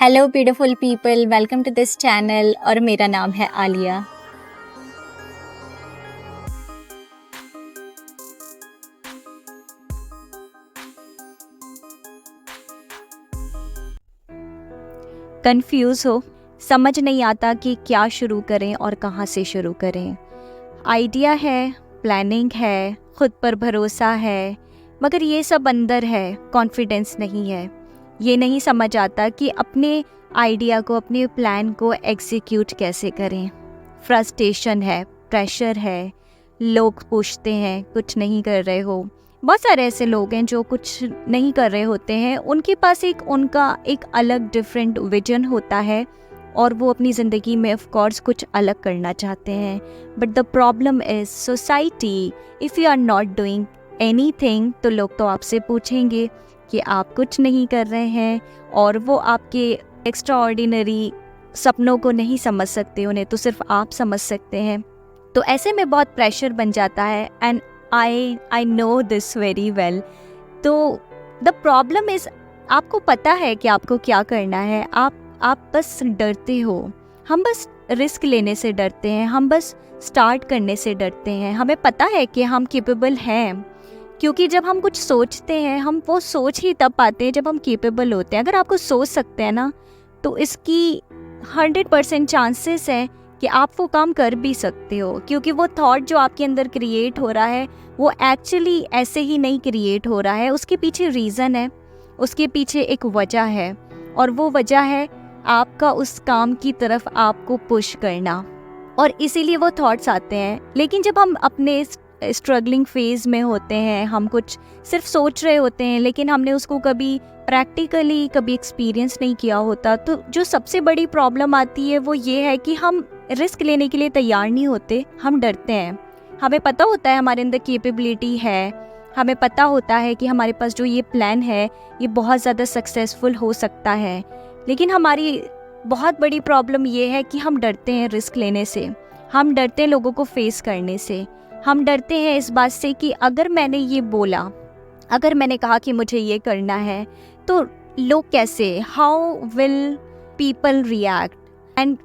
Hello beautiful people, welcome to this channel और मेरा नाम है आलिया। कंफ्यूज हो, समझ नहीं आता कि क्या शुरू करें और कहाँ से शुरू करें। आइडिया है, प्लानिंग है, खुद पर भरोसा है, मगर ये सब अंदर है, कॉन्फिडेंस नहीं है। ये नहीं समझ आता कि अपने आइडिया को, अपने प्लान को एग्जीक्यूट कैसे करें। फ्रस्ट्रेशन है, प्रेशर है, लोग पूछते हैं कुछ नहीं कर रहे हो। बहुत सारे ऐसे लोग हैं जो कुछ नहीं कर रहे होते हैं, उनके पास उनका एक अलग डिफरेंट विजन होता है और वो अपनी ज़िंदगी में ऑफ कोर्स कुछ अलग करना चाहते हैं। But the problem is society, if you are not doing anything तो लोग तो आपसे पूछेंगे कि आप कुछ नहीं कर रहे हैं, और वो आपके एक्स्ट्रा ऑर्डिनरी सपनों को नहीं समझ सकते, उन्हें तो सिर्फ आप समझ सकते हैं। तो ऐसे में बहुत प्रेशर बन जाता है, and I know this very well. तो द प्रॉब्लम इज़, आपको पता है कि आपको क्या करना है, आप बस डरते हो। हम बस रिस्क लेने से डरते हैं, हम बस स्टार्ट करने से डरते हैं। हमें पता है कि हम केपेबल हैं, क्योंकि जब हम कुछ सोचते हैं, हम वो सोच ही तब पाते हैं जब हम केपेबल होते हैं। अगर आपको सोच सकते हैं ना, तो इसकी 100% चांसेस है कि आप वो काम कर भी सकते हो, क्योंकि वो थॉट जो आपके अंदर क्रिएट हो रहा है वो एक्चुअली ऐसे ही नहीं क्रिएट हो रहा है। उसके पीछे रीज़न है, उसके पीछे एक वजह है, और वो वजह है आपका उस काम की तरफ आपको पुश करना, और इसीलिए वो थॉट्स आते हैं। लेकिन जब हम अपने स्ट्रगलिंग फेज़ में होते हैं, हम कुछ सिर्फ सोच रहे होते हैं लेकिन हमने उसको कभी प्रैक्टिकली कभी एक्सपीरियंस नहीं किया होता, तो जो सबसे बड़ी प्रॉब्लम आती है वो ये है कि हम रिस्क लेने के लिए तैयार नहीं होते, हम डरते हैं। हमें पता होता है हमारे अंदर कैपेबिलिटी है, हमें पता होता है कि हमारे पास जो ये प्लान है ये बहुत ज़्यादा सक्सेसफुल हो सकता है, लेकिन हमारी बहुत बड़ी प्रॉब्लम ये है कि हम डरते हैं रिस्क लेने से, हम डरते हैं लोगों को फेस करने से, हम डरते हैं इस बात से कि अगर मैंने ये बोला, अगर मैंने कहा कि मुझे ये करना है, तो लोग कैसे, how will people react, and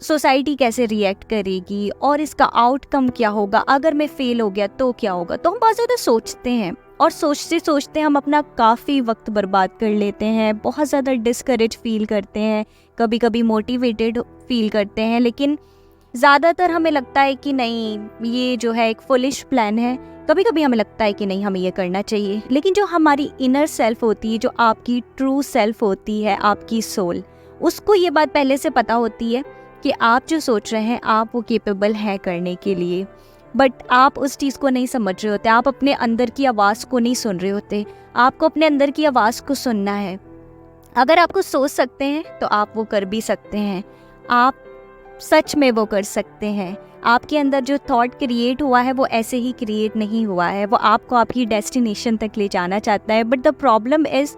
society कैसे रिएक्ट करेगी, और इसका आउटकम क्या होगा, अगर मैं फेल हो गया तो क्या होगा। तो हम बहुत ज़्यादा सोचते हैं, और सोचते सोचते हम अपना काफ़ी वक्त बर्बाद कर लेते हैं, बहुत ज़्यादा डिस्करेज फील करते हैं, कभी कभी मोटिवेटेड फील करते हैं, लेकिन ज़्यादातर हमें लगता है कि नहीं, ये जो है एक फुलिश प्लान है। कभी कभी हमें लगता है कि नहीं, हमें ये करना चाहिए। लेकिन जो हमारी इनर सेल्फ होती है, जो आपकी ट्रू सेल्फ होती है, आपकी सोल, उसको ये बात पहले से पता होती है कि आप जो सोच रहे हैं आप वो केपेबल हैं करने के लिए। बट आप उस चीज़ को नहीं समझ रहे होते, आप अपने अंदर की आवाज़ को नहीं सुन रहे होते। आपको अपने अंदर की आवाज़ को सुनना है। अगर आपको सोच सकते हैं तो आप वो कर भी सकते हैं, आप सच में वो कर सकते हैं। आपके अंदर जो थॉट क्रिएट हुआ है वो ऐसे ही क्रिएट नहीं हुआ है, वो आपको आपकी डेस्टिनेशन तक ले जाना चाहता है। But the problem is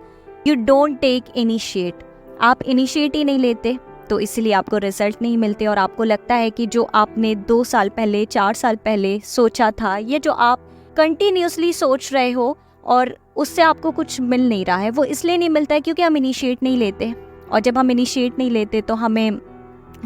you don't take initiate. आप इनिशिएट ही नहीं लेते, तो इसलिए आपको रिजल्ट नहीं मिलते, और आपको लगता है कि जो आपने 2 साल पहले, 4 साल पहले सोचा था, ये जो आप कंटिन्यूसली सोच रहे हो और उससे आपको कुछ मिल नहीं रहा है, वो इसलिए नहीं मिलता है क्योंकि हम इनिशिएट नहीं लेते। और जब हम इनिशिएट नहीं लेते तो हमें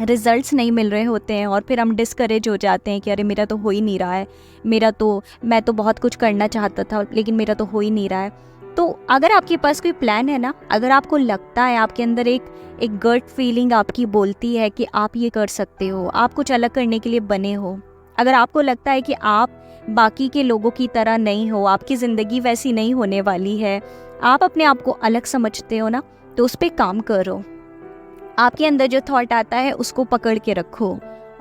रिजल्ट्स नहीं मिल रहे होते हैं, और फिर हम डिस्करेज हो जाते हैं कि अरे मेरा तो हो ही नहीं रहा है, मैं तो बहुत कुछ करना चाहता था लेकिन मेरा तो हो ही नहीं रहा है। तो अगर आपके पास कोई प्लान है ना, अगर आपको लगता है, आपके अंदर एक गट फीलिंग आपकी बोलती है कि आप ये कर सकते हो, आप कुछ अलग करने के लिए बने हो, अगर आपको लगता है कि आप बाकी के लोगों की तरह नहीं हो, आपकी ज़िंदगी वैसी नहीं होने वाली है, आप अपने आप को अलग समझते हो ना, तो उस पर काम करो। आपके अंदर जो थॉट आता है उसको पकड़ के रखो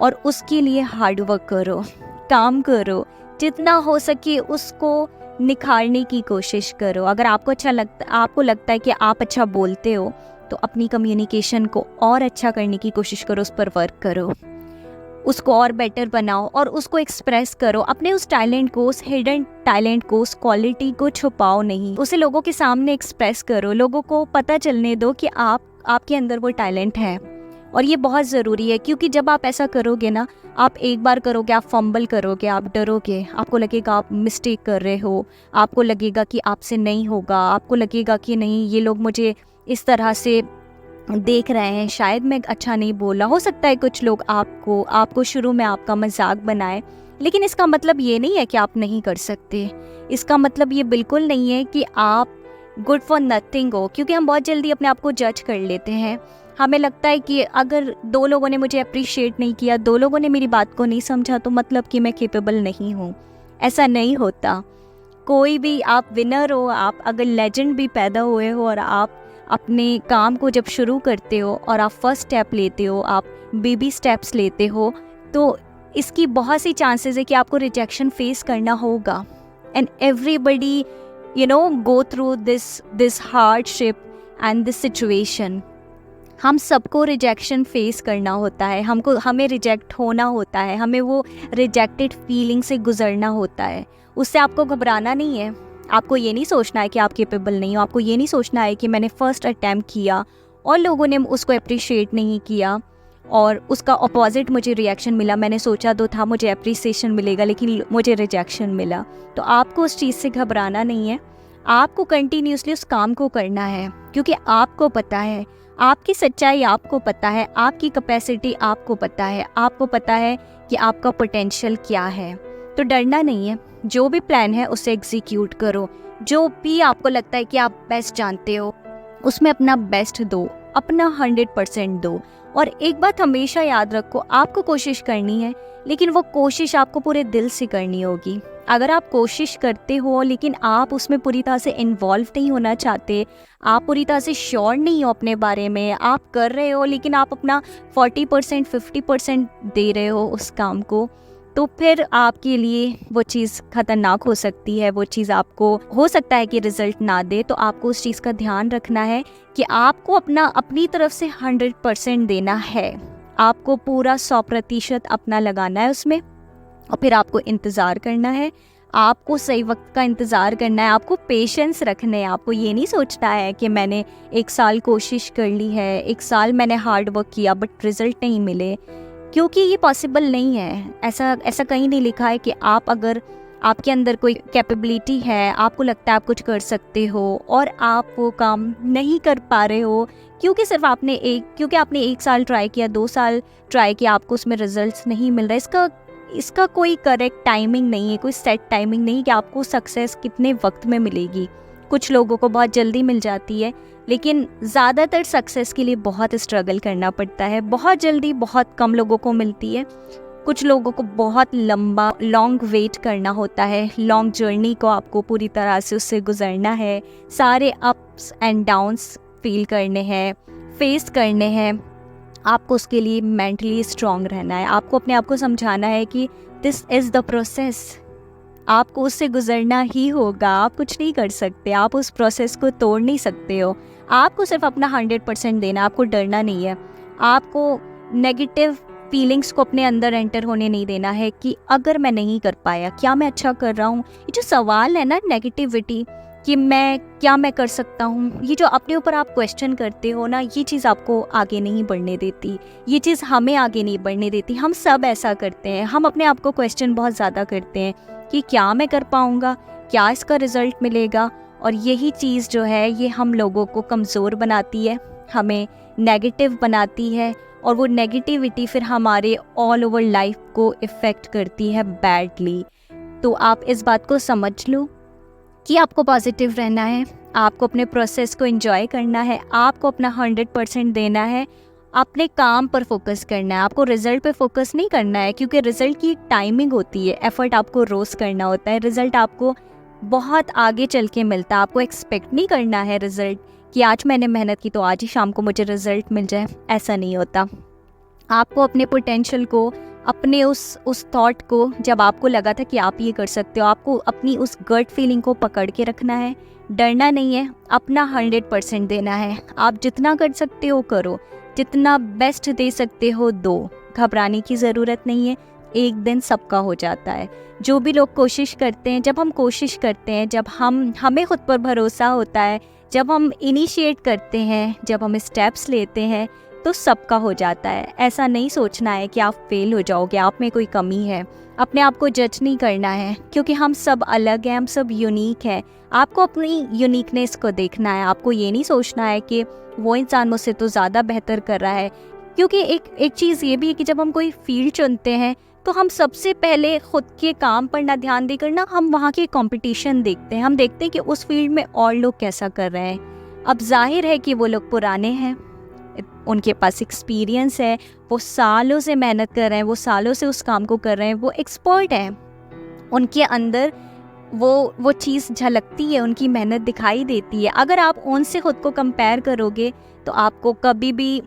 और उसके लिए हार्ड वर्क करो, काम करो, जितना हो सके उसको निखारने की कोशिश करो। अगर आपको लगता है कि आप अच्छा बोलते हो, तो अपनी कम्युनिकेशन को और अच्छा करने की कोशिश करो, उस पर वर्क करो, उसको और बेटर बनाओ और उसको एक्सप्रेस करो। अपने उस टैलेंट को, उस हिडन टैलेंट को, उस क्वालिटी को छुपाओ नहीं, उसे लोगों के सामने एक्सप्रेस करो। लोगों को पता चलने दो कि आपके अंदर वो टैलेंट है, और ये बहुत ज़रूरी है, क्योंकि जब आप ऐसा करोगे ना, आप एक बार करोगे, आप फंबल करोगे, आप डरोगे, आपको लगेगा आप मिस्टेक कर रहे हो, आपको लगेगा कि आपसे नहीं होगा, आपको लगेगा कि नहीं, ये लोग मुझे इस तरह से देख रहे हैं शायद मैं अच्छा नहीं बोला, हो सकता है कुछ लोग आपको शुरू में आपका मजाक बनाए, लेकिन इसका मतलब ये नहीं है कि आप नहीं कर सकते। इसका मतलब ये बिल्कुल नहीं है कि आप गुड फॉर नथिंग हो, क्योंकि हम बहुत जल्दी अपने आप को जज कर लेते हैं। हमें लगता है कि अगर 2 लोगों ने मुझे अप्रिशिएट नहीं किया, 2 लोगों ने मेरी बात को नहीं समझा, तो मतलब कि मैं कैपेबल नहीं हूँ। ऐसा नहीं होता। कोई भी, आप विनर हो, आप अगर लेजेंड भी पैदा हुए हो और आप अपने काम को जब शुरू करते हो और आप फर्स्ट स्टेप लेते हो, आप बेबी स्टेप्स लेते हो, तो इसकी बहुत सी चांसेस है कि आपको रिजेक्शन फेस करना होगा। And everybody go through this hardship and this situation. हम सबको रिजेक्शन फेस करना होता है, हमें रिजेक्ट होना होता है, हमें वो रिजेक्टेड फीलिंग से गुजरना होता है। उससे आपको घबराना नहीं है। आपको ये नहीं सोचना है कि आप कैपेबल नहीं हो। आपको ये नहीं सोचना है कि मैंने फर्स्ट अटैम्प्ट किया और लोगों ने उसको अप्रिशिएट नहीं किया और उसका अपोजिट मुझे रिएक्शन मिला। मैंने सोचा तो था मुझे अप्रिसिएशन मिलेगा, लेकिन मुझे रिजेक्शन मिला। तो आपको उस चीज़ से घबराना नहीं है। आपको कंटिन्यूसली उस काम को करना है, क्योंकि आपको पता है, आपकी सच्चाई आपको पता है, आपकी कैपेसिटी आपको पता है, आपको पता है कि आपका पोटेंशियल क्या है। तो डरना नहीं है। जो भी प्लान है उसे एग्जीक्यूट करो। जो भी आपको लगता है कि आप बेस्ट जानते हो, उसमें अपना बेस्ट दो, अपना 100% दो। और एक बात हमेशा याद रखो, आपको कोशिश करनी है, लेकिन वो कोशिश आपको पूरे दिल से करनी होगी। अगर आप कोशिश करते हो लेकिन आप उसमें पूरी तरह से इन्वॉल्व नहीं होना चाहते, आप पूरी तरह से श्योर नहीं हो अपने बारे में, आप कर रहे हो लेकिन आप अपना 40% 50% दे रहे हो उस काम को, तो फिर आपके लिए वो चीज़ खतरनाक हो सकती है। वो चीज़ आपको हो सकता है कि रिजल्ट ना दे। तो आपको उस चीज़ का ध्यान रखना है कि आपको अपनी तरफ से 100% देना है। आपको पूरा 100% अपना लगाना है उसमें, और फिर आपको इंतज़ार करना है। आपको सही वक्त का इंतज़ार करना है। आपको पेशेंस रखने हैं। आपको ये नहीं सोचना है कि मैंने 1 साल कोशिश कर ली है, 1 साल मैंने हार्ड वर्क किया बट रिज़ल्ट नहीं मिले, क्योंकि ये पॉसिबल नहीं है। ऐसा कहीं नहीं लिखा है कि आप, अगर आपके अंदर कोई कैपेबिलिटी है, आपको लगता है आप कुछ कर सकते हो और आप वो काम नहीं कर पा रहे हो क्योंकि आपने 1 साल ट्राई किया, 2 साल ट्राई किया, आपको उसमें रिजल्ट्स नहीं मिल रहा। इसका कोई करेक्ट टाइमिंग नहीं है, कोई सेट टाइमिंग नहीं कि आपको सक्सेस कितने वक्त में मिलेगी। कुछ लोगों को बहुत जल्दी मिल जाती है, लेकिन ज़्यादातर सक्सेस के लिए बहुत स्ट्रगल करना पड़ता है। बहुत जल्दी बहुत कम लोगों को मिलती है। कुछ लोगों को बहुत लॉन्ग वेट करना होता है। लॉन्ग जर्नी को आपको पूरी तरह से उससे गुजरना है। सारे अप्स एंड डाउन्स फील करने हैं, फेस करने हैं। आपको उसके लिए मेंटली स्ट्रांग रहना है। आपको अपने आप को समझाना है कि दिस इज़ द प्रोसेस। आपको उससे गुजरना ही होगा। आप कुछ नहीं कर सकते, आप उस प्रोसेस को तोड़ नहीं सकते हो। आपको सिर्फ अपना 100% देना, आपको डरना नहीं है। आपको नेगेटिव फीलिंग्स को अपने अंदर एंटर होने नहीं देना है कि अगर मैं नहीं कर पाया, क्या मैं अच्छा कर रहा हूँ। ये जो सवाल है ना, नेगेटिविटी कि क्या मैं कर सकता हूँ, ये जो अपने ऊपर आप क्वेश्चन करते हो ना, ये चीज़ आपको आगे नहीं बढ़ने देती। ये चीज़ हमें आगे नहीं बढ़ने देती। हम सब ऐसा करते हैं। हम अपने आप को क्वेश्चन बहुत ज़्यादा करते हैं कि क्या मैं कर पाऊँगा, क्या इसका रिज़ल्ट मिलेगा। और यही चीज़ जो है, ये हम लोगों को कमज़ोर बनाती है, हमें नेगेटिव बनाती है, और वो नेगेटिविटी फिर हमारे ऑल ओवर लाइफ को इफ़ेक्ट करती है बैडली। तो आप इस बात को समझ लो कि आपको पॉजिटिव रहना है, आपको अपने प्रोसेस को एंजॉय करना है, आपको अपना 100% देना है, अपने काम पर फोकस करना है। आपको रिजल्ट पे फोकस नहीं करना है, क्योंकि रिजल्ट की टाइमिंग होती है। एफर्ट आपको रोज़ करना होता है। रिजल्ट आपको बहुत आगे चल के मिलता है। आपको एक्सपेक्ट नहीं करना है रिजल्ट कि आज मैंने मेहनत की तो आज ही शाम को मुझे रिजल्ट मिल जाए। ऐसा नहीं होता। आपको अपने पोटेंशियल को, अपने उस थॉट को, जब आपको लगा था कि आप ये कर सकते हो, आपको अपनी उस गट फीलिंग को पकड़ के रखना है। डरना नहीं है, अपना 100% देना है। आप जितना कर सकते हो करो, जितना बेस्ट दे सकते हो दो। घबराने की ज़रूरत नहीं है, एक दिन सबका हो जाता है। जो भी लोग कोशिश करते हैं, जब हम कोशिश करते हैं, जब हमें खुद पर भरोसा होता है, जब हम इनिशिएट करते हैं, जब हम स्टेप्स लेते हैं, तो सबका हो जाता है। ऐसा नहीं सोचना है कि आप फेल हो जाओगे, आप में कोई कमी है। अपने आप को जज नहीं करना है, क्योंकि हम सब अलग हैं, हम सब यूनिक हैं। आपको अपनी यूनिकनेस को देखना है। आपको ये नहीं सोचना है कि वो इंसान मुझसे तो ज़्यादा बेहतर कर रहा है। क्योंकि एक चीज़ ये भी है कि जब हम कोई फील्ड चुनते हैं तो हम सबसे पहले खुद के काम पर ना ध्यान देकर ना हम वहाँ के कंपटीशन देखते हैं। हम देखते हैं कि उस फील्ड में और लोग कैसा कर रहे हैं। अब जाहिर है कि वो लोग पुराने हैं, उनके पास एक्सपीरियंस है, वो सालों से मेहनत कर रहे हैं, वो सालों से उस काम को कर रहे हैं, वो एक्सपर्ट हैं। उनके अंदर वो चीज़ झलकती है, उनकी मेहनत दिखाई देती है। अगर आप उनसे खुद को कंपेयर करोगे तो आपको कभी भी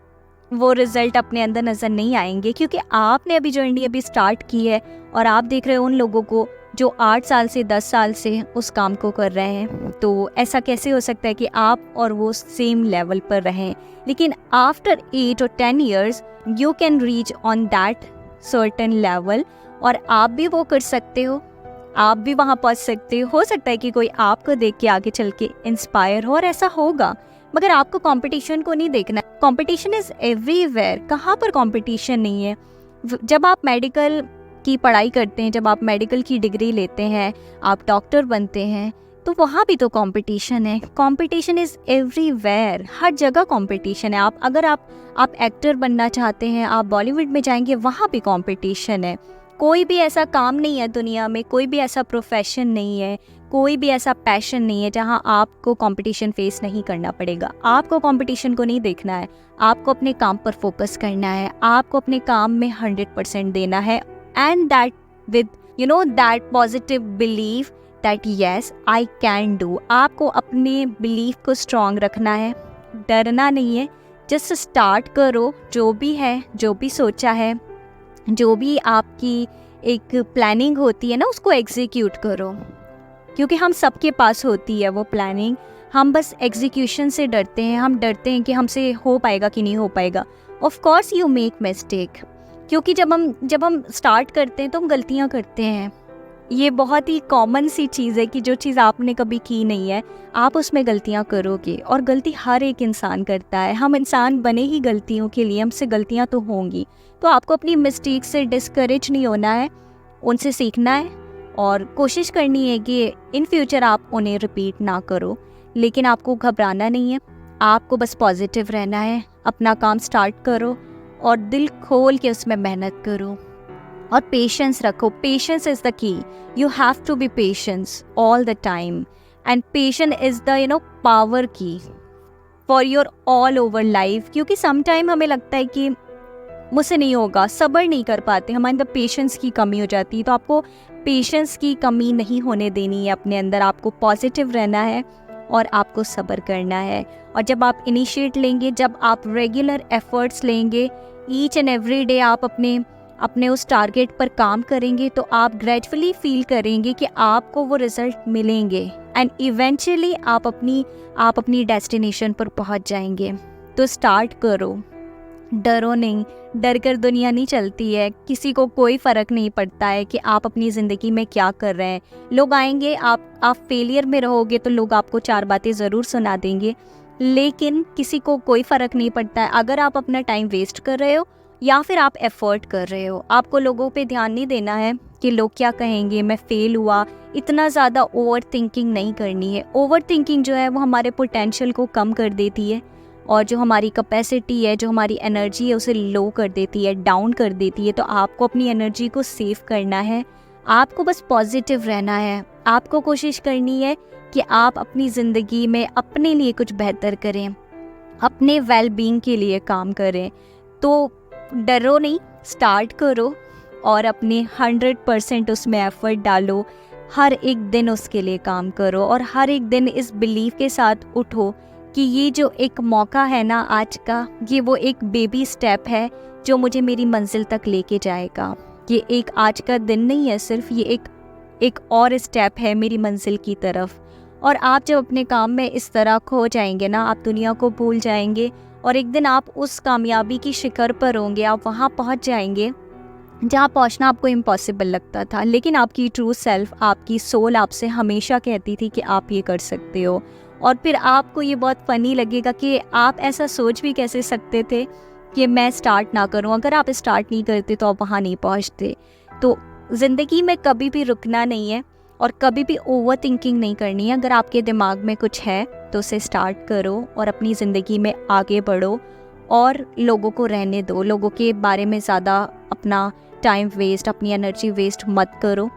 वो रिज़ल्ट अपने अंदर नज़र नहीं आएंगे, क्योंकि आपने अभी जर्नी अभी स्टार्ट की है और आप देख रहे हो उन लोगों को जो 8 साल से 10 साल से उस काम को कर रहे हैं। तो ऐसा कैसे हो सकता है कि आप और वो सेम लेवल पर रहें? लेकिन आफ्टर 8 और 10 years you can reach on that certain level, और आप भी वो कर सकते हो, आप भी वहाँ पहुँच सकते हो सकता है कि कोई आपको देख के आगे चल के इंस्पायर हो, और ऐसा होगा। मगर आपको कंपटीशन को नहीं देखना। Competition is everywhere. कहाँ पर कंपटीशन नहीं है? जब आप मेडिकल की पढ़ाई करते हैं, जब आप मेडिकल की डिग्री लेते हैं, आप डॉक्टर बनते हैं, तो वहाँ भी तो कंपटीशन है। कंपटीशन इज़ एवरीवेयर, हर जगह कंपटीशन है। अगर आप एक्टर बनना चाहते हैं, आप बॉलीवुड में जाएंगे, वहाँ भी कंपटीशन है। कोई भी ऐसा काम नहीं है दुनिया में, कोई भी ऐसा प्रोफेशन नहीं है, कोई भी ऐसा पैशन नहीं है जहाँ आपको कंपटीशन फेस नहीं करना पड़ेगा। आपको कंपटीशन को नहीं देखना है, आपको अपने काम पर फोकस करना है, आपको अपने काम में 100% देना है, and that with that positive believe that yes I can do. आपको अपने बिलीफ को स्ट्रॉन्ग रखना है, डरना नहीं है। जस्ट स्टार्ट करो, जो भी है, जो भी सोचा है, जो भी आपकी एक प्लानिंग होती है ना, उसको एग्जीक्यूट करो, क्योंकि हम सबके पास होती है वो प्लानिंग। हम बस एग्जीक्यूशन से डरते हैं। हम डरते हैं कि हमसे हो पाएगा कि नहीं हो पाएगा। Of course you make mistake, क्योंकि जब हम स्टार्ट करते हैं तो हम गलतियाँ करते हैं। ये बहुत ही कॉमन सी चीज़ है कि जो चीज़ आपने कभी की नहीं है आप उसमें गलतियाँ करोगे, और गलती हर एक इंसान करता है। हम इंसान बने ही गलतियों के लिए, हमसे गलतियाँ तो होंगी। तो आपको अपनी मिस्टेक से डिस्करेज नहीं होना है, उनसे सीखना है और कोशिश करनी है कि इन फ्यूचर आप उन्हें रिपीट ना करो। लेकिन आपको घबराना नहीं है, आपको बस पॉजिटिव रहना है। अपना काम स्टार्ट करो और दिल खोल के उसमें मेहनत करो, और पेशेंस रखो। Patience is the key. You have to be patience all the time, and patience is the power key for your all over life. क्योंकि समटाइम हमें लगता है कि मुझसे नहीं होगा, सब्र नहीं कर पाते, हमारे अंदर पेशेंस की कमी हो जाती है। तो आपको पेशेंस की कमी नहीं होने देनी है अपने अंदर। आपको पॉजिटिव रहना है और आपको सब्र करना है। और जब आप इनिशिएट लेंगे, जब आप रेगुलर एफर्ट्स लेंगे, ईच एंड एवरी डे आप अपने उस टारगेट पर काम करेंगे, तो आप ग्रेजुअली फील करेंगे कि आपको वो रिजल्ट मिलेंगे, एंड इवेंचुअली आप अपनी डेस्टिनेशन पर पहुंच जाएंगे। तो स्टार्ट करो, डरो नहीं। डर कर दुनिया नहीं चलती है। किसी को कोई फ़र्क नहीं पड़ता है कि आप अपनी ज़िंदगी में क्या कर रहे हैं। लोग आएंगे, आप फेलियर में रहोगे तो लोग आपको 4 बातें ज़रूर सुना देंगे, लेकिन किसी को कोई फ़र्क नहीं पड़ता है अगर आप अपना टाइम वेस्ट कर रहे हो या फिर आप एफर्ट कर रहे हो। आपको लोगों पे ध्यान नहीं देना है कि लोग क्या कहेंगे, मैं फ़ेल हुआ। इतना ज़्यादा ओवर थिंकिंग नहीं करनी है। ओवर थिंकिंग जो है वो हमारे पोटेंशियल को कम कर देती है, और जो हमारी कैपेसिटी है, जो हमारी एनर्जी है, उसे लो कर देती है, डाउन कर देती है। तो आपको अपनी एनर्जी को सेव करना है, आपको बस पॉजिटिव रहना है। आपको कोशिश करनी है कि आप अपनी ज़िंदगी में अपने लिए कुछ बेहतर करें, अपने वेल बीइंग के लिए काम करें। तो डरो नहीं, स्टार्ट करो और अपने 100% उसमें एफर्ट डालो। हर एक दिन उसके लिए काम करो, और हर एक दिन इस बिलीव के साथ उठो कि ये जो एक मौका है ना आज का, ये वो एक बेबी स्टेप है जो मुझे मेरी मंजिल तक लेके जाएगा। ये एक आज का दिन नहीं है सिर्फ, ये एक और स्टेप है मेरी मंजिल की तरफ। और आप जब अपने काम में इस तरह खो जाएंगे ना, आप दुनिया को भूल जाएंगे, और एक दिन आप उस कामयाबी की शिखर पर होंगे। आप वहाँ पहुँच जाएंगे जहाँ पहुँचना आपको इम्पॉसिबल लगता था, लेकिन आपकी ट्रू सेल्फ, आपकी सोल आपसे हमेशा कहती थी कि आप ये कर सकते हो। और फिर आपको ये बहुत फ़नी लगेगा कि आप ऐसा सोच भी कैसे सकते थे कि मैं स्टार्ट ना करूं। अगर आप स्टार्ट नहीं करते तो आप वहाँ नहीं पहुँचते। तो ज़िंदगी में कभी भी रुकना नहीं है और कभी भी ओवर थिंकिंग नहीं करनी है। अगर आपके दिमाग में कुछ है तो उसे स्टार्ट करो और अपनी ज़िंदगी में आगे बढ़ो और लोगों को रहने दो। लोगों के बारे में ज़्यादा अपना टाइम वेस्ट, अपनी एनर्जी वेस्ट मत करो।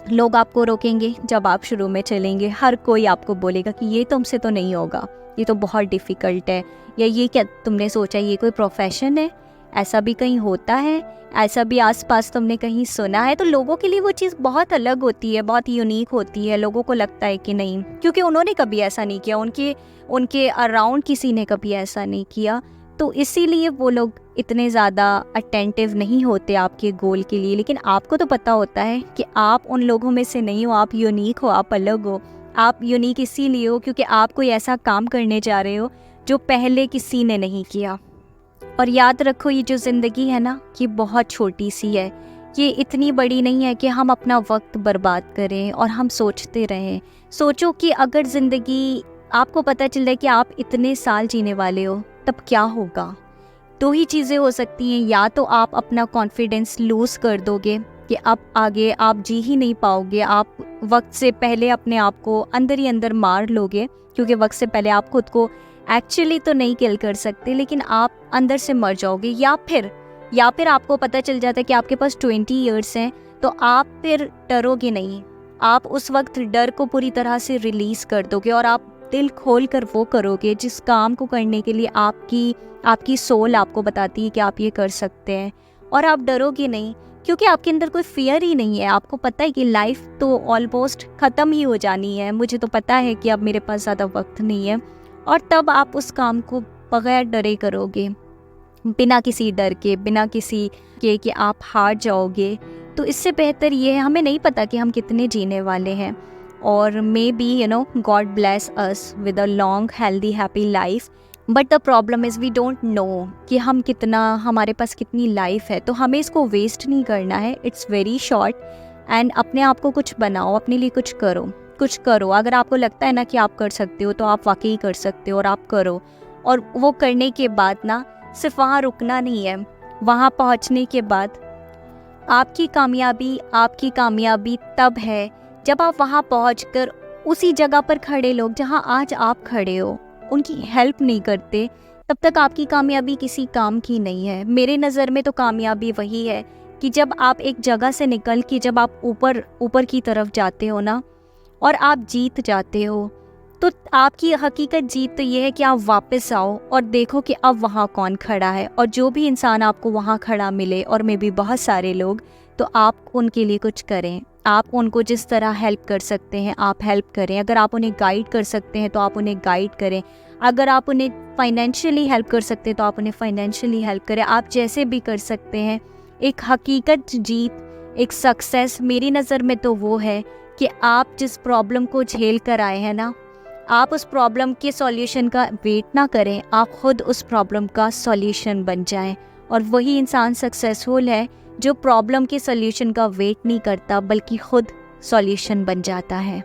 लोग आपको रोकेंगे जब आप शुरू में चलेंगे। हर कोई आपको बोलेगा कि ये तुमसे तो नहीं होगा, ये तो बहुत डिफ़िकल्ट है, या ये क्या तुमने सोचा, ये कोई प्रोफेशन है, ऐसा भी कहीं होता है, ऐसा भी आसपास तुमने कहीं सुना है। तो लोगों के लिए वो चीज़ बहुत अलग होती है, बहुत यूनिक होती है। लोगों को लगता है कि नहीं, क्योंकि उन्होंने कभी ऐसा नहीं किया, उनके अराउंड किसी ने कभी ऐसा नहीं किया। तो इसीलिए वो लोग इतने ज़्यादा अटेंटिव नहीं होते आपके गोल के लिए। लेकिन आपको तो पता होता है कि आप उन लोगों में से नहीं हो, आप यूनिक हो, आप अलग हो। आप यूनिक इसीलिए हो क्योंकि आप कोई ऐसा काम करने जा रहे हो जो पहले किसी ने नहीं किया। और याद रखो, ये जो ज़िंदगी है ना, ये बहुत छोटी सी है। ये इतनी बड़ी नहीं है कि हम अपना वक्त बर्बाद करें और हम सोचते रहें। सोचो कि अगर ज़िंदगी आपको पता चल जाए कि आप इतने साल जीने वाले हो, तब क्या होगा। दो ही चीज़ें हो सकती हैं, या तो आप अपना कॉन्फिडेंस लूज़ कर दोगे कि अब आगे आप जी ही नहीं पाओगे, आप वक्त से पहले अपने आप को अंदर ही अंदर मार लोगे, क्योंकि वक्त से पहले आप खुद को एक्चुअली तो नहीं किल कर सकते, लेकिन आप अंदर से मर जाओगे। या फिर आपको पता चल जाता है कि आपके पास 20 ईयर्स हैं, तो आप फिर डरोगे नहीं। आप उस वक्त डर को पूरी तरह से रिलीज़ कर दोगे और आप दिल खोल कर वो करोगे जिस काम को करने के लिए आपकी सोल आपको बताती है कि आप ये कर सकते हैं। और आप डरोगे नहीं क्योंकि आपके अंदर कोई फियर ही नहीं है। आपको पता है कि लाइफ तो ऑलमोस्ट ख़त्म ही हो जानी है। मुझे तो पता है कि अब मेरे पास ज़्यादा वक्त नहीं है, और तब आप उस काम को बगैर डरे करोगे, बिना किसी डर के, बिना किसी के कि आप हार जाओगे। तो इससे बेहतर ये है, हमें नहीं पता कि हम कितने जीने वाले हैं, और may be God bless us with a long healthy happy life, but the problem is we don't know कि हमारे पास कितनी लाइफ है। तो हमें इसको वेस्ट नहीं करना है। इट्स वेरी शॉर्ट, एंड अपने आप को कुछ बनाओ, अपने लिए कुछ करो। अगर आपको लगता है ना कि आप कर सकते हो, तो आप वाकई कर सकते हो और आप करो। और वो करने के बाद ना, सिर्फ वहाँ रुकना नहीं है, वहाँ पहुँचने के बाद आपकी कामयाबी तब है जब आप वहाँ पहुँचकर उसी जगह पर खड़े लोग जहाँ आज आप खड़े हो उनकी हेल्प नहीं करते, तब तक आपकी कामयाबी किसी काम की नहीं है। मेरे नज़र में तो कामयाबी वही है कि जब आप एक जगह से निकल के जब आप ऊपर की तरफ जाते हो ना, और आप जीत जाते हो, तो आपकी हकीकत जीत तो ये है कि आप वापस आओ और देखो कि अब वहाँ कौन खड़ा है। और जो भी इंसान आपको वहाँ खड़ा मिले, और मे भी बहुत सारे लोग, तो आप उनके लिए कुछ करें। आप उनको जिस तरह हेल्प कर सकते हैं आप हेल्प करें। अगर आप उन्हें गाइड कर सकते हैं तो आप उन्हें गाइड करें। अगर आप उन्हें फाइनेंशियली हेल्प कर सकते हैं तो आप उन्हें फाइनेंशियली हेल्प करें। आप जैसे भी कर सकते हैं। एक हकीकत जीत, एक सक्सेस मेरी नज़र में तो वो है कि आप जिस प्रॉब्लम को झेल कर आए हैं ना, आप उस प्रॉब्लम के सॉल्यूशन का वेट ना करें, आप खुद उस प्रॉब्लम का सॉल्यूशन बन जाएं। और वही इंसान सक्सेसफुल है जो प्रॉब्लम के सॉल्यूशन का वेट नहीं करता, बल्कि खुद सॉल्यूशन बन जाता है।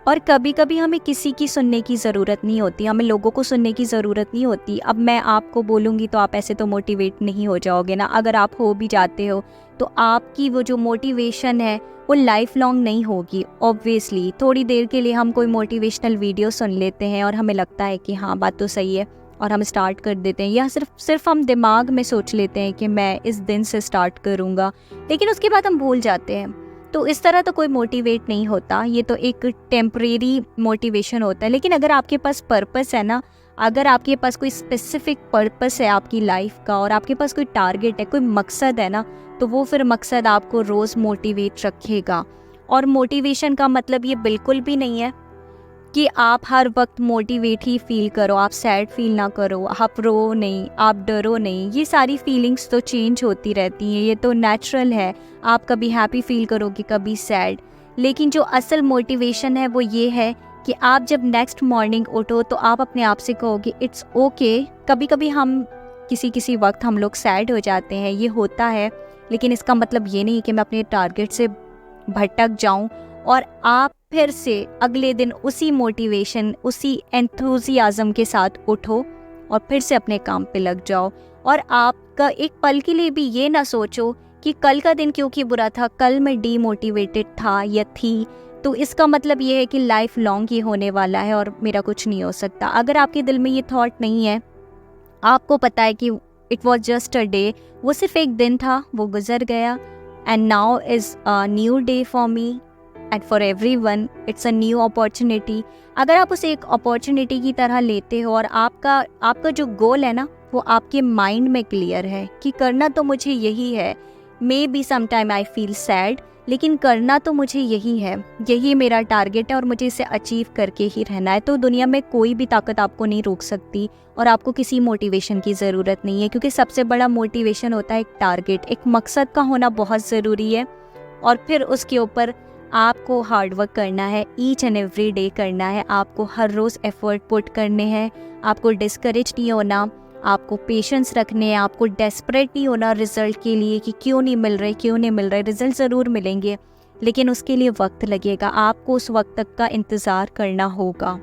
और कभी कभी हमें किसी की सुनने की ज़रूरत नहीं होती, हमें लोगों को सुनने की ज़रूरत नहीं होती। अब मैं आपको बोलूँगी तो आप ऐसे तो मोटिवेट नहीं हो जाओगे ना। अगर आप हो भी जाते हो तो आपकी वो जो मोटिवेशन है वो लाइफ लॉन्ग नहीं होगी। ऑब्वियसली थोड़ी देर के लिए हम कोई मोटिवेशनल वीडियो सुन लेते हैं और हमें लगता है कि हाँ बात तो सही है, और हम स्टार्ट कर देते हैं, या सिर्फ हम दिमाग में सोच लेते हैं कि मैं इस दिन से स्टार्ट करूँगा, लेकिन उसके बाद हम भूल जाते हैं। तो इस तरह तो कोई मोटिवेट नहीं होता, ये तो एक टेम्परेरी मोटिवेशन होता है। लेकिन अगर आपके पास पर्पस है ना, अगर आपके पास कोई स्पेसिफिक पर्पस है आपकी लाइफ का, और आपके पास कोई टारगेट है, कोई मकसद है ना, तो वो फिर मकसद आपको रोज़ मोटिवेट रखेगा। और मोटिवेशन का मतलब ये बिल्कुल भी नहीं है कि आप हर वक्त मोटिवेट ही फील करो, आप सैड फील ना करो, आप रो नहीं, आप डरो नहीं। ये सारी फीलिंग्स तो चेंज होती रहती हैं, ये तो नेचुरल है। आप कभी हैप्पी फील करोगे, कभी सैड। लेकिन जो असल मोटिवेशन है वो ये है कि आप जब नेक्स्ट मॉर्निंग उठो तो आप अपने आप से कहोगे इट्स ओके। कभी कभी हम किसी वक्त हम लोग सैड हो जाते हैं, ये होता है, लेकिन इसका मतलब ये नहीं कि मैं अपने टारगेट से भटक जाऊं। और आप फिर से अगले दिन उसी मोटिवेशन, उसी एंथुजियाज़म के साथ उठो और फिर से अपने काम पे लग जाओ। और आपका एक पल के लिए भी ये ना सोचो कि कल का दिन क्योंकि बुरा था, कल मैं डीमोटिवेटेड था या थी, तो इसका मतलब ये है कि लाइफ लॉन्ग ये होने वाला है और मेरा कुछ नहीं हो सकता। अगर आपके दिल में ये थॉट नहीं है, आपको पता है कि it was just a day, वो सिर्फ एक दिन था, वो गुजर गया, and now is a new day for me and for everyone, it's a new opportunity. अगर आप उसे एक अपॉर्चुनिटी की तरह लेते हो और आपका जो गोल है ना, वो आपके माइंड में क्लियर है कि करना तो मुझे यही है, may be sometime I feel sad, लेकिन करना तो मुझे यही है, यही मेरा टारगेट है और मुझे इसे अचीव करके ही रहना है, तो दुनिया में कोई भी ताकत आपको नहीं रोक सकती और आपको किसी मोटिवेशन की ज़रूरत नहीं है, क्योंकि सबसे बड़ा मोटिवेशन होता है एक टारगेट, एक मकसद का होना बहुत ज़रूरी है। और फिर उसके ऊपर आपको हार्ड वर्क करना है, ईच एंड एवरी डे करना है, आपको हर रोज़ एफर्ट पुट करने हैं, आपको डिस्करेज नहीं होना, आपको पेशेंस रखने हैं, आपको डेस्परेट नहीं होना रिज़ल्ट के लिए कि क्यों नहीं मिल रहे। रिज़ल्ट ज़रूर मिलेंगे, लेकिन उसके लिए वक्त लगेगा, आपको उस वक्त तक का इंतज़ार करना होगा।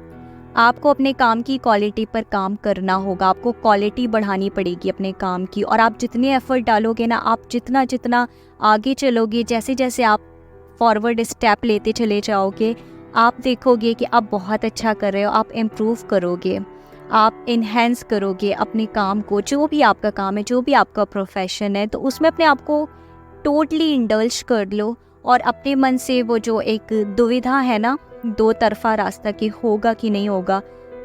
आपको अपने काम की क्वालिटी पर काम करना होगा, आपको क्वालिटी बढ़ानी पड़ेगी अपने काम की। और आप जितने एफर्ट डालोगे ना, आप जितना जितना आगे चलोगे, जैसे जैसे आप फॉरवर्ड स्टेप लेते चले जाओगे, आप देखोगे कि आप बहुत अच्छा कर रहे हो, आप इम्प्रूव करोगे, आप इन्हेंस करोगे अपने काम को। जो भी आपका काम है, जो भी आपका प्रोफेशन है, तो उसमें अपने आप को टोटली इंडल्ज कर लो और अपने मन से वो जो एक दुविधा है ना, दो तरफा रास्ता कि होगा कि नहीं होगा,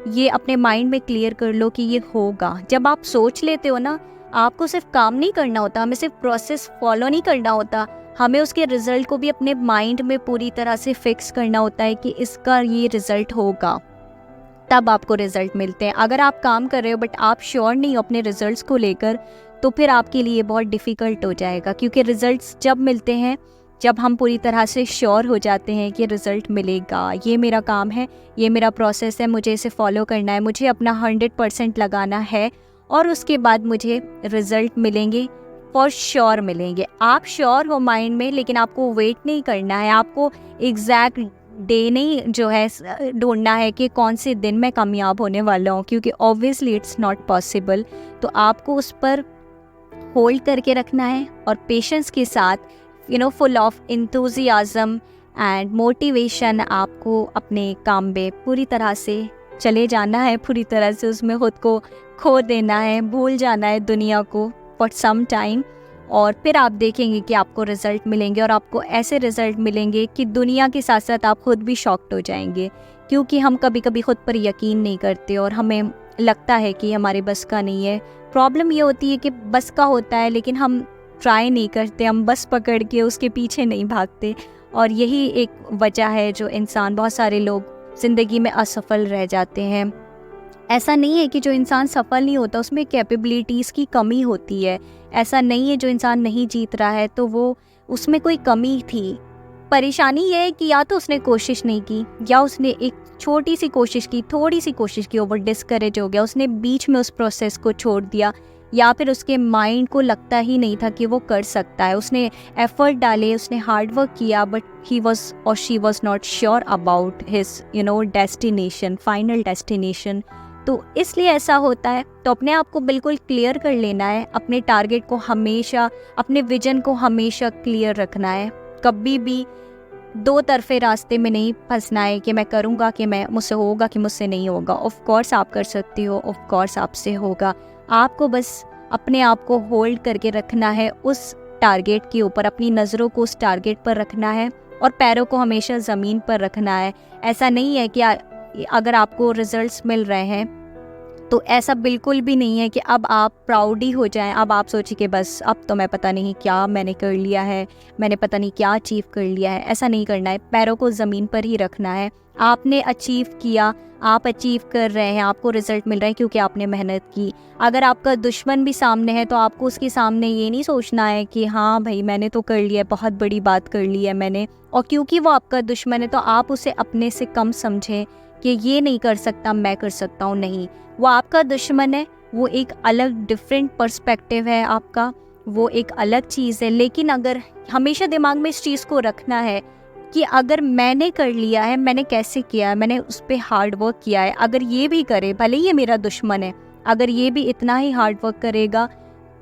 ये अपने माइंड में क्लियर कर लो कि ये होगा। जब आप सोच लेते हो ना, आपको सिर्फ काम नहीं करना होता, हमें सिर्फ प्रोसेस फॉलो नहीं करना होता, हमें उसके रिजल्ट को भी अपने माइंड में पूरी तरह से फिक्स करना होता है कि इसका ये रिजल्ट होगा, तब आपको रिजल्ट मिलते हैं। अगर आप काम कर रहे हो बट आप श्योर नहीं हो अपने रिजल्ट्स को लेकर, तो फिर आपके लिए बहुत डिफ़िकल्ट हो जाएगा, क्योंकि रिजल्ट्स जब मिलते हैं, जब हम पूरी तरह से श्योर हो जाते हैं कि रिज़ल्ट मिलेगा, ये मेरा काम है, ये मेरा प्रोसेस है, मुझे इसे फॉलो करना है, मुझे अपना 100% लगाना है और उसके बाद मुझे रिज़ल्ट मिलेंगे, फॉर श्योर मिलेंगे। आप श्योर हो माइंड में, लेकिन आपको वेट नहीं करना है, आपको एग्जैक्ट डे नहीं जो है ढूंढना है कि कौन से दिन मैं कामयाब होने वाला हूँ, क्योंकि ऑब्वियसली इट्स नॉट पॉसिबल। तो आपको उस पर होल्ड करके रखना है और पेशेंस के साथ, full of enthusiasm and motivation, आपको अपने काम में पूरी तरह से चले जाना है, पूरी तरह से उसमें खुद को खो देना है, भूल जाना है दुनिया को फॉर सम टाइम, और फिर आप देखेंगे कि आपको रिज़ल्ट मिलेंगे और आपको ऐसे रिज़ल्ट मिलेंगे कि दुनिया के साथ साथ आप खुद भी शॉक्ड हो जाएंगे, क्योंकि हम कभी कभी खुद पर यकीन नहीं करते और हमें लगता है कि हमारे बस का नहीं है। प्रॉब्लम ये होती है कि बस का होता है, लेकिन हम ट्राई नहीं करते, हम बस पकड़ के उसके पीछे नहीं भागते, और यही एक वजह है जो इंसान, बहुत सारे लोग ज़िंदगी में असफल रह जाते हैं। ऐसा नहीं है कि जो इंसान सफल नहीं होता उसमें कैपेबिलिटीज़ की कमी होती है, ऐसा नहीं है जो इंसान नहीं जीत रहा है तो वो उसमें कोई कमी थी। परेशानी ये है कि या तो उसने कोशिश नहीं की, या उसने एक छोटी सी कोशिश की, थोड़ी सी कोशिश की, ओवर डिस्करेज हो गया, उसने बीच में उस प्रोसेस को छोड़ दिया, या फिर उसके माइंड को लगता ही नहीं था कि वो कर सकता है। उसने एफर्ट डाले, उसने हार्ड वर्क किया, बट ही वॉज और she was not sure about his destination, final destination. तो इसलिए ऐसा होता है। तो अपने आप को बिल्कुल क्लियर कर लेना है, अपने टारगेट को हमेशा, अपने विजन को हमेशा क्लियर रखना है, कभी भी दो तरफे रास्ते में नहीं फंसना है कि मैं करूँगा कि मैं मुझसे होगा कि मुझसे नहीं होगा। ऑफ कोर्स आप कर सकती हो, ऑफ कोर्स आपसे होगा, आपको बस अपने आप को होल्ड करके रखना है उस टारगेट के ऊपर, अपनी नज़रों को उस टारगेट पर रखना है और पैरों को हमेशा ज़मीन पर रखना है। ऐसा नहीं है कि अगर आपको रिजल्ट्स मिल रहे हैं तो ऐसा बिल्कुल भी नहीं है कि अब आप प्राउड ही हो जाएं, अब आप सोचिए कि बस अब तो मैं पता नहीं क्या मैंने कर लिया है, मैंने पता नहीं क्या अचीव कर लिया है। ऐसा नहीं करना है, पैरों को ज़मीन पर ही रखना है। आपने अचीव किया, आप अचीव कर रहे हैं, आपको रिजल्ट मिल रहा है क्योंकि आपने मेहनत की। अगर आपका दुश्मन भी सामने है तो आपको उसके सामने ये नहीं सोचना है कि हाँ भाई मैंने तो कर लिया, बहुत बड़ी बात कर ली है मैंने, और क्योंकि वो आपका दुश्मन है तो आप उसे अपने से कम समझें कि ये नहीं कर सकता, मैं कर सकता हूँ। नहीं, वो आपका दुश्मन है, वो एक अलग डिफरेंट पर्सपेक्टिव है आपका, वो एक अलग चीज़ है। लेकिन अगर हमेशा दिमाग में इस चीज़ को रखना है कि अगर मैंने कर लिया है, मैंने कैसे किया है, मैंने उस पर हार्ड वर्क किया है, अगर ये भी करे, भले ये मेरा दुश्मन है, अगर ये भी इतना ही हार्ड वर्क करेगा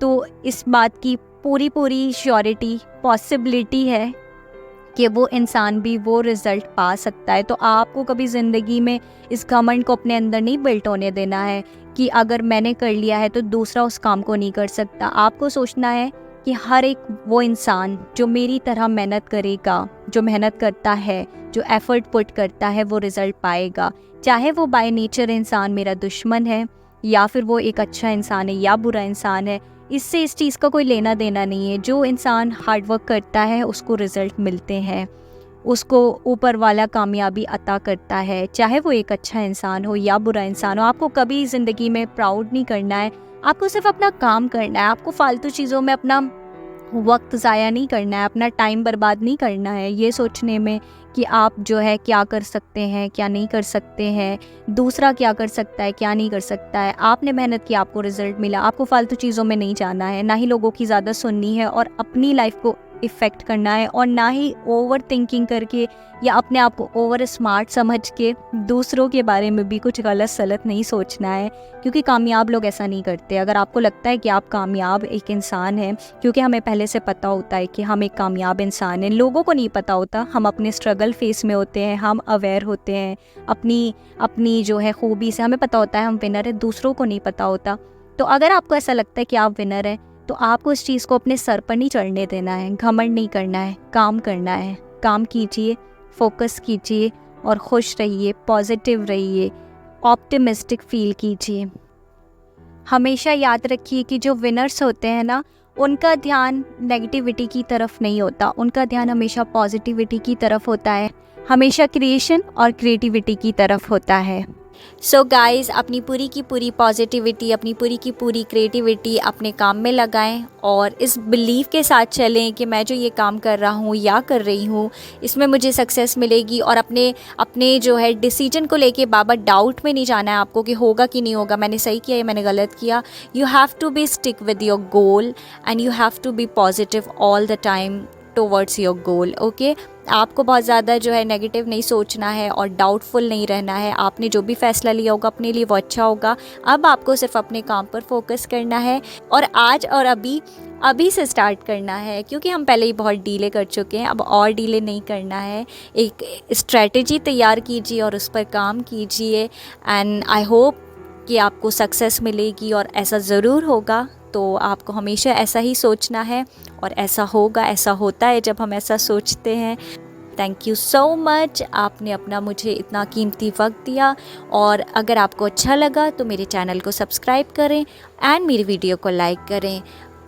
तो इस बात की पूरी पूरी श्योरिटी पॉसिबिलिटी है कि वो इंसान भी वो रिज़ल्ट पा सकता है। तो आपको कभी ज़िंदगी में इस घमंड को अपने अंदर नहीं बिल्ट होने देना है कि अगर मैंने कर लिया है तो दूसरा उस काम को नहीं कर सकता। आपको सोचना है कि हर एक वो इंसान जो मेरी तरह मेहनत करेगा, जो मेहनत करता है, जो एफ़र्ट पुट करता है, वो रिज़ल्ट पाएगा। चाहे वो बाय नेचर इंसान मेरा दुश्मन है या फिर वो एक अच्छा इंसान है या बुरा इंसान है, इससे इस चीज़ का कोई लेना देना नहीं है। जो इंसान हार्ड वर्क करता है उसको रिज़ल्ट मिलते हैं, उसको ऊपर वाला कामयाबी अता करता है, चाहे वो एक अच्छा इंसान हो या बुरा इंसान हो। आपको कभी ज़िंदगी में प्राउड नहीं करना है, आपको सिर्फ अपना काम करना है। आपको फालतू चीज़ों में अपना वक्त ज़ाया नहीं करना है, अपना टाइम बर्बाद नहीं करना है ये सोचने में कि आप जो है क्या कर सकते हैं, क्या नहीं कर सकते हैं, दूसरा क्या कर सकता है, क्या नहीं कर सकता है। आपने मेहनत की, आपको रिज़ल्ट मिला। आपको फालतू चीज़ों में नहीं जाना है, ना ही लोगों की ज़्यादा सुननी है और अपनी लाइफ को इफ़ेक्ट करना है, और ना ही ओवर थिंकिंग करके या अपने आप को ओवर स्मार्ट समझ के दूसरों के बारे में भी कुछ गलत सलत नहीं सोचना है, क्योंकि कामयाब लोग ऐसा नहीं करते। अगर आपको लगता है कि आप कामयाब एक इंसान हैं, क्योंकि हमें पहले से पता होता है कि हम एक कामयाब इंसान हैं, लोगों को नहीं पता होता। हम अपने स्ट्रगल फेस में होते हैं, हम अवेयर होते हैं अपनी जो है खूबी से, हमें पता होता है हम विनर है, दूसरों को नहीं पता होता। तो अगर आपको ऐसा लगता है कि आप विनर हैं, तो आपको इस चीज़ को अपने सर पर नहीं चढ़ने देना है, घमंड नहीं करना है, काम करना है। काम कीजिए, फोकस कीजिए और खुश रहिए, पॉजिटिव रहिए, ऑप्टिमिस्टिक फील कीजिए। हमेशा याद रखिए कि जो विनर्स होते हैं ना, उनका ध्यान नेगेटिविटी की तरफ नहीं होता, उनका ध्यान हमेशा पॉजिटिविटी की तरफ होता है, हमेशा क्रिएशन और क्रिएटिविटी की तरफ होता है। सो गाइज़, अपनी पूरी की पूरी पॉजिटिविटी, अपनी पूरी की पूरी क्रिएटिविटी अपने काम में लगाएं और इस बिलीव के साथ चलें कि मैं जो ये काम कर रहा हूँ या कर रही हूँ, इसमें मुझे सक्सेस मिलेगी। और अपने जो है डिसीजन को लेके बाबा डाउट में नहीं जाना है आपको कि होगा कि नहीं होगा, मैंने सही किया या मैंने गलत किया। You have to be stick with your goal and you have to be positive all the time towards your goal. Okay, आपको बहुत ज़्यादा जो है नेगेटिव नहीं सोचना है और डाउटफुल नहीं रहना है। आपने जो भी फ़ैसला लिया होगा अपने लिए वो अच्छा होगा। अब आपको सिर्फ अपने काम पर फोकस करना है और आज और अभी से स्टार्ट करना है, क्योंकि हम पहले ही बहुत डीले कर चुके हैं, अब और डीले नहीं करना है। एक स्ट्रेटजी तैयार कीजिए और उस पर काम कीजिए एंड आई होप कि आपको सक्सेस मिलेगी और ऐसा ज़रूर होगा। तो आपको हमेशा ऐसा ही सोचना है और ऐसा होगा, ऐसा होता है जब हम ऐसा सोचते हैं। थैंक यू सो मच, आपने अपना मुझे इतना कीमती वक्त दिया। और अगर आपको अच्छा लगा तो मेरे चैनल को सब्सक्राइब करें एंड मेरी वीडियो को लाइक करें।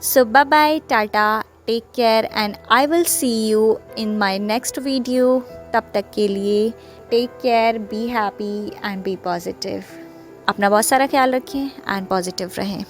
So bye bye, tata, take care and I will see you in my next video. तब तक के लिए take care, be happy and be positive. अपना बहुत सारा ख्याल रखें एंड पॉजिटिव रहें।